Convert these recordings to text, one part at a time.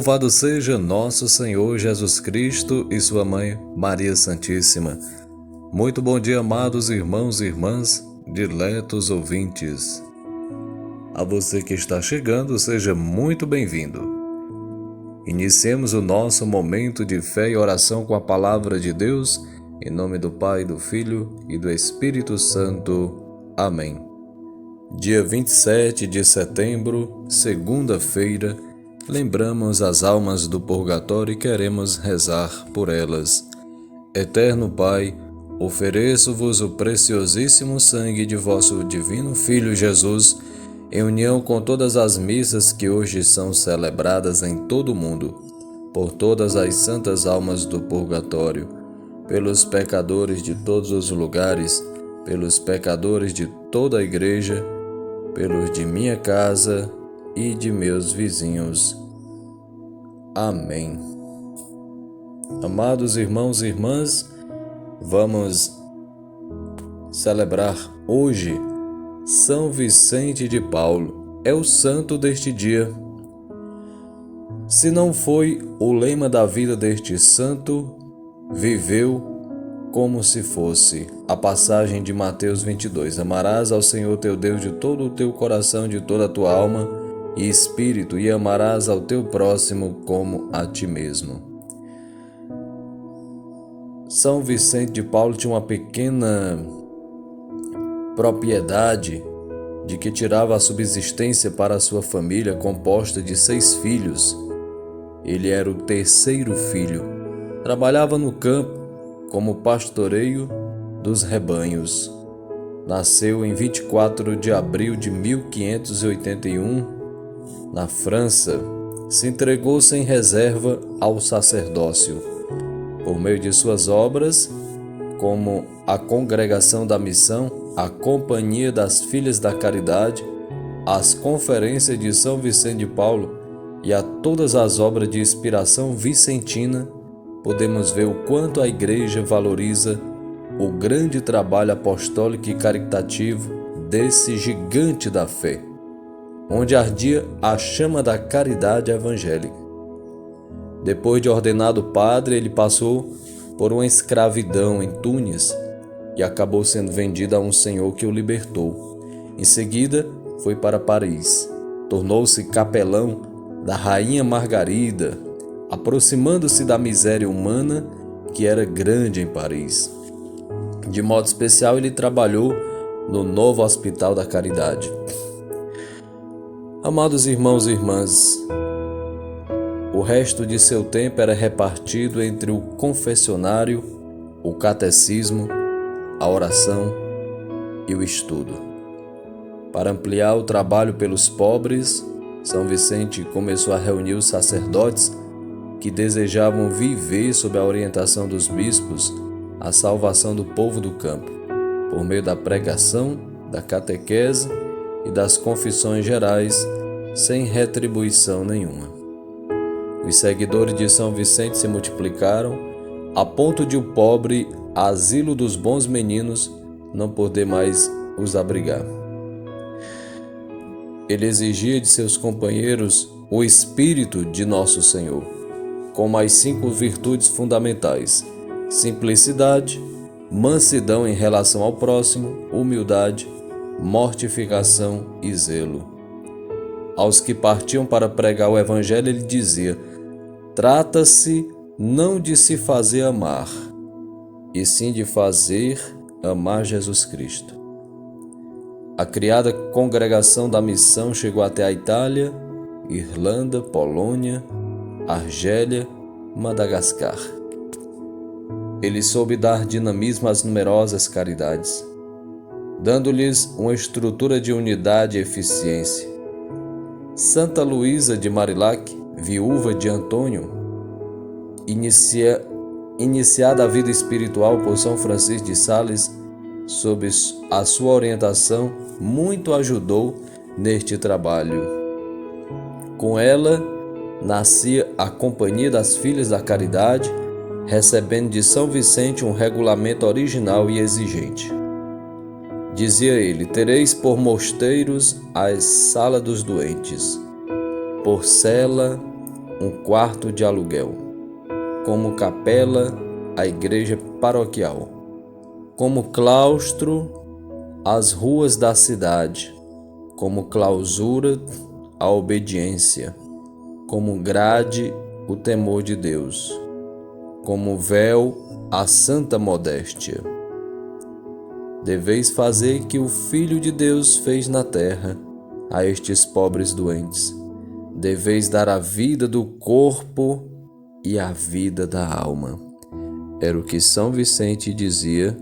Louvado seja nosso Senhor Jesus Cristo e sua mãe Maria Santíssima. Muito bom dia, amados irmãos e irmãs, diletos ouvintes. A você que está chegando, seja muito bem-vindo. Iniciemos o nosso momento de fé e oração com a palavra de Deus, em nome do Pai, do Filho e do Espírito Santo. Amém. Dia 27 de setembro, segunda-feira, lembramos as almas do purgatório e queremos rezar por elas. Eterno Pai, ofereço-vos o preciosíssimo sangue de vosso divino Filho Jesus, em união com todas as missas que hoje são celebradas em todo o mundo, por todas as santas almas do purgatório, pelos pecadores de todos os lugares, pelos pecadores de toda a igreja, pelos de minha casa e de meus vizinhos. Amém. Amados irmãos e irmãs, vamos celebrar hoje São Vicente de Paulo. É o santo deste dia. Se não foi o lema da vida deste santo, viveu como se fosse. A passagem de Mateus 22. Amarás ao Senhor teu Deus de todo o teu coração, de toda a tua alma e espírito, e amarás ao teu próximo como a ti mesmo. São Vicente de Paulo tinha uma pequena propriedade de que tirava a subsistência para a sua família, composta de 6 filhos. Ele era o terceiro filho. Trabalhava no campo como pastoreio dos rebanhos. Nasceu em 24 de abril de 1581, na França. Se entregou sem reserva ao sacerdócio. Por meio de suas obras, como a Congregação da Missão, a Companhia das Filhas da Caridade, as Conferências de São Vicente de Paulo e a todas as obras de inspiração vicentina, podemos ver o quanto a Igreja valoriza o grande trabalho apostólico e caritativo desse gigante da fé, onde ardia a chama da caridade evangélica. Depois de ordenado padre, ele passou por uma escravidão em Tunis e acabou sendo vendido a um senhor que o libertou. Em seguida, foi para Paris. Tornou-se capelão da Rainha Margarida, aproximando-se da miséria humana que era grande em Paris. De modo especial, ele trabalhou no novo Hospital da Caridade. Amados irmãos e irmãs, o resto de seu tempo era repartido entre o confessionário, o catecismo, a oração e o estudo. Para ampliar o trabalho pelos pobres, São Vicente começou a reunir os sacerdotes que desejavam viver sob a orientação dos bispos a salvação do povo do campo, por meio da pregação, da catequese e das confissões gerais, sem retribuição nenhuma. Os seguidores de São Vicente se multiplicaram, a ponto de o pobre asilo dos bons meninos não poder mais os abrigar. Ele exigia de seus companheiros o espírito de Nosso Senhor, com as 5 virtudes fundamentais: simplicidade, mansidão em relação ao próximo, humildade, mortificação e zelo. Aos que partiam para pregar o Evangelho, ele dizia: trata-se não de se fazer amar, e sim de fazer amar Jesus Cristo. A criada Congregação da Missão chegou até a Itália, Irlanda, Polônia, Argélia, Madagascar. Ele soube dar dinamismo às numerosas caridades, dando-lhes uma estrutura de unidade e eficiência. Santa Luísa de Marillac, viúva de Antônio, iniciada a vida espiritual por São Francisco de Sales, sob a sua orientação, muito ajudou neste trabalho. Com ela, nascia a Companhia das Filhas da Caridade, recebendo de São Vicente um regulamento original e exigente. Dizia ele: tereis por mosteiros as salas dos doentes, por cela um quarto de aluguel, como capela, a igreja paroquial, como claustro, as ruas da cidade, como clausura, a obediência, como grade, o temor de Deus, como véu, a santa modéstia. Deveis fazer que o Filho de Deus fez na terra a estes pobres doentes. Deveis dar a vida do corpo e a vida da alma. Era o que São Vicente dizia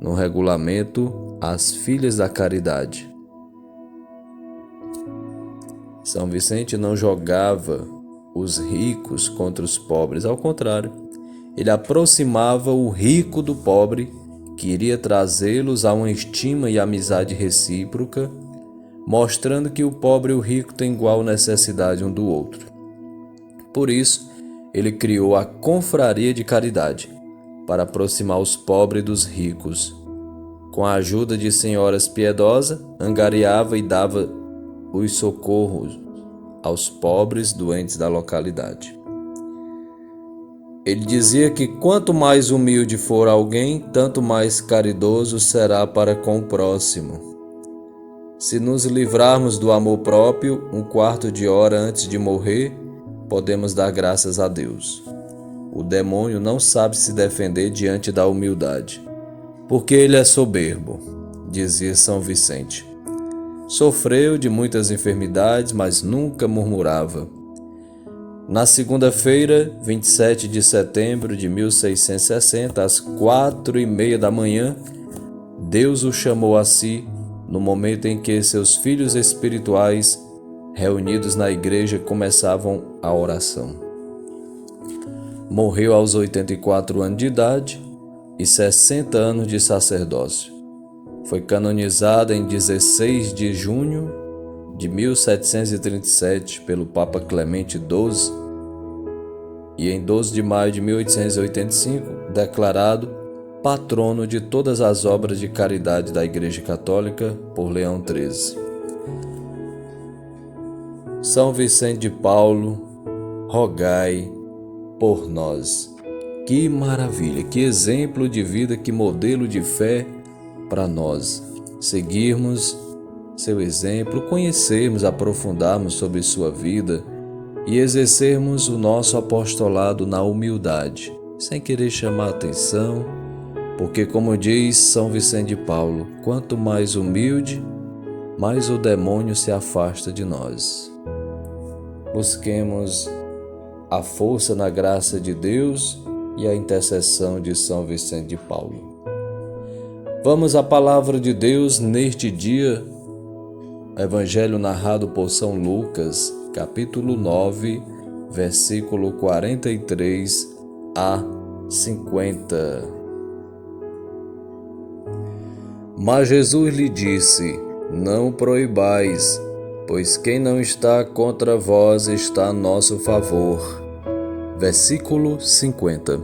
no regulamento às filhas da caridade. São Vicente não jogava os ricos contra os pobres, ao contrário, ele aproximava o rico do pobre, queria trazê-los a uma estima e amizade recíproca, mostrando que o pobre e o rico têm igual necessidade um do outro. Por isso, ele criou a Confraria de Caridade, para aproximar os pobres dos ricos. Com a ajuda de senhoras piedosas, angariava e dava os socorros aos pobres doentes da localidade. Ele dizia que quanto mais humilde for alguém, tanto mais caridoso será para com o próximo. Se nos livrarmos do amor próprio, um quarto de hora antes de morrer, podemos dar graças a Deus. O demônio não sabe se defender diante da humildade, porque ele é soberbo, dizia São Vicente. Sofreu de muitas enfermidades, mas nunca murmurava. Na segunda-feira, 27 de setembro de 1660, às 4h30 da manhã, Deus o chamou a si no momento em que seus filhos espirituais, reunidos na igreja, começavam a oração. Morreu aos 84 anos de idade e 60 anos de sacerdócio. Foi canonizado em 16 de junho de 1737 pelo Papa Clemente XII e em 12 de maio de 1885 declarado patrono de todas as obras de caridade da Igreja Católica por Leão XIII. São Vicente de Paulo, rogai por nós. Que maravilha, que exemplo de vida, que modelo de fé para nós seguirmos seu exemplo, conhecermos, aprofundarmos sobre sua vida e exercermos o nosso apostolado na humildade, sem querer chamar atenção, porque, como diz São Vicente de Paulo, quanto mais humilde, mais o demônio se afasta de nós. Busquemos a força na graça de Deus e a intercessão de São Vicente de Paulo. Vamos à palavra de Deus neste dia, Evangelho narrado por São Lucas, capítulo 9, versículo 43 a 50. Mas Jesus lhe disse: não proibais, pois quem não está contra vós está a nosso favor. Versículo 50.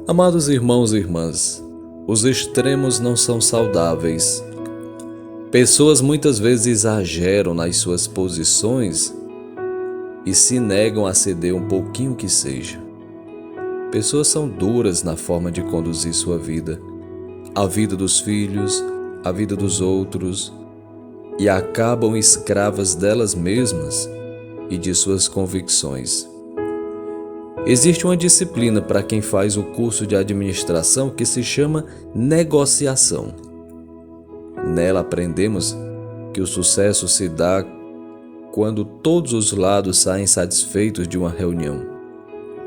Amados irmãos e irmãs, os extremos não são saudáveis. Pessoas muitas vezes exageram nas suas posições e se negam a ceder um pouquinho que seja. Pessoas são duras na forma de conduzir sua vida, a vida dos filhos, a vida dos outros, e acabam escravas delas mesmas e de suas convicções. Existe uma disciplina para quem faz o curso de administração que se chama negociação. Nela aprendemos que o sucesso se dá quando todos os lados saem satisfeitos de uma reunião,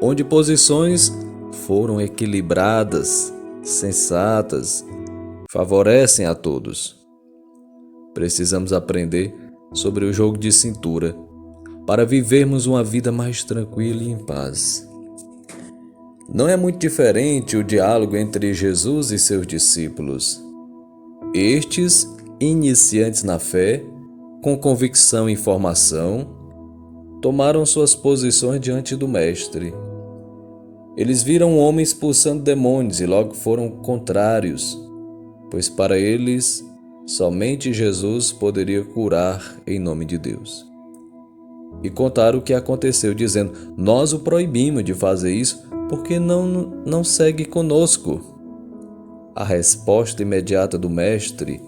onde posições foram equilibradas, sensatas, favorecem a todos. Precisamos aprender sobre o jogo de cintura para vivermos uma vida mais tranquila e em paz. Não é muito diferente o diálogo entre Jesus e seus discípulos. Estes, iniciantes na fé, com convicção e formação, tomaram suas posições diante do Mestre. Eles viram um homem expulsando demônios e logo foram contrários, pois para eles somente Jesus poderia curar em nome de Deus. e contaram o que aconteceu, dizendo: nós o proibimos de fazer isso porque não segue conosco. A resposta imediata do mestre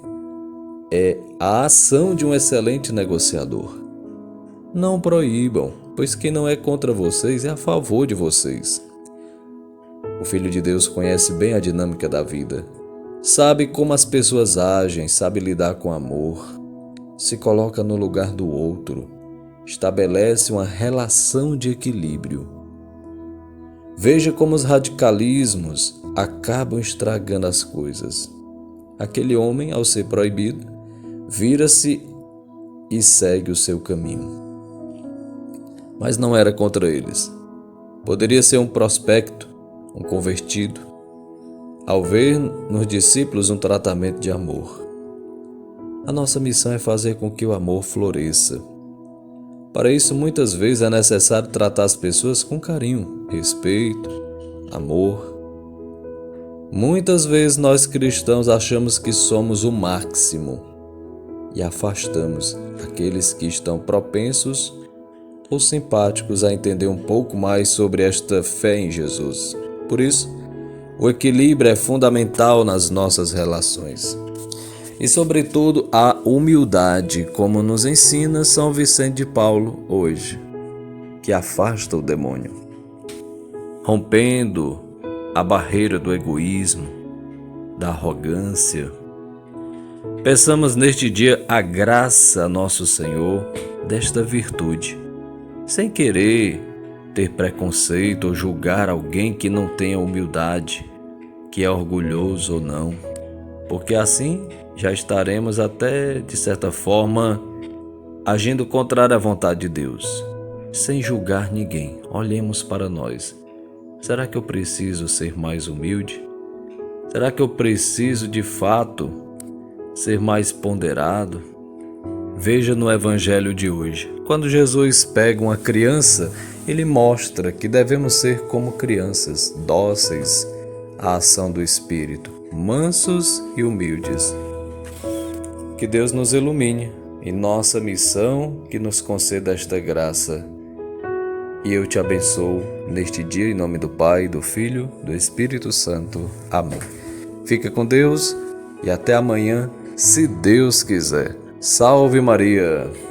é a ação de um excelente negociador. Não proíbam, pois quem não é contra vocês é a favor de vocês. O Filho de Deus conhece bem a dinâmica da vida. Sabe como as pessoas agem, sabe lidar com amor, se coloca no lugar do outro, estabelece uma relação de equilíbrio. Veja como os radicalismos acabam estragando as coisas. Aquele homem, ao ser proibido, vira-se e segue o seu caminho. Mas não era contra eles. Poderia ser um prospecto, um convertido, ao ver nos discípulos um tratamento de amor. A nossa missão é fazer com que o amor floresça. Para isso, muitas vezes é necessário tratar as pessoas com carinho, respeito, amor. Muitas vezes nós cristãos achamos que somos o máximo e afastamos aqueles que estão propensos ou simpáticos a entender um pouco mais sobre esta fé em Jesus. Por isso, o equilíbrio é fundamental nas nossas relações. E, sobretudo, a humildade, como nos ensina São Vicente de Paulo hoje, que afasta o demônio. Rompendo a barreira do egoísmo, da arrogância. Peçamos neste dia a graça a nosso Senhor desta virtude, sem querer ter preconceito ou julgar alguém que não tenha humildade, que é orgulhoso ou não, porque assim já estaremos até, de certa forma, agindo contrário à vontade de Deus, sem julgar ninguém. Olhemos para nós. Será que eu preciso ser mais humilde? Será que eu preciso, de fato, ser mais ponderado? Veja no Evangelho de hoje. Quando Jesus pega uma criança, ele mostra que devemos ser como crianças, dóceis à ação do Espírito, mansos e humildes. Que Deus nos ilumine em nossa missão, que nos conceda esta graça. E eu te abençoo neste dia em nome do Pai, do Filho, do Espírito Santo. Amém. Fica com Deus e até amanhã, se Deus quiser. Salve Maria!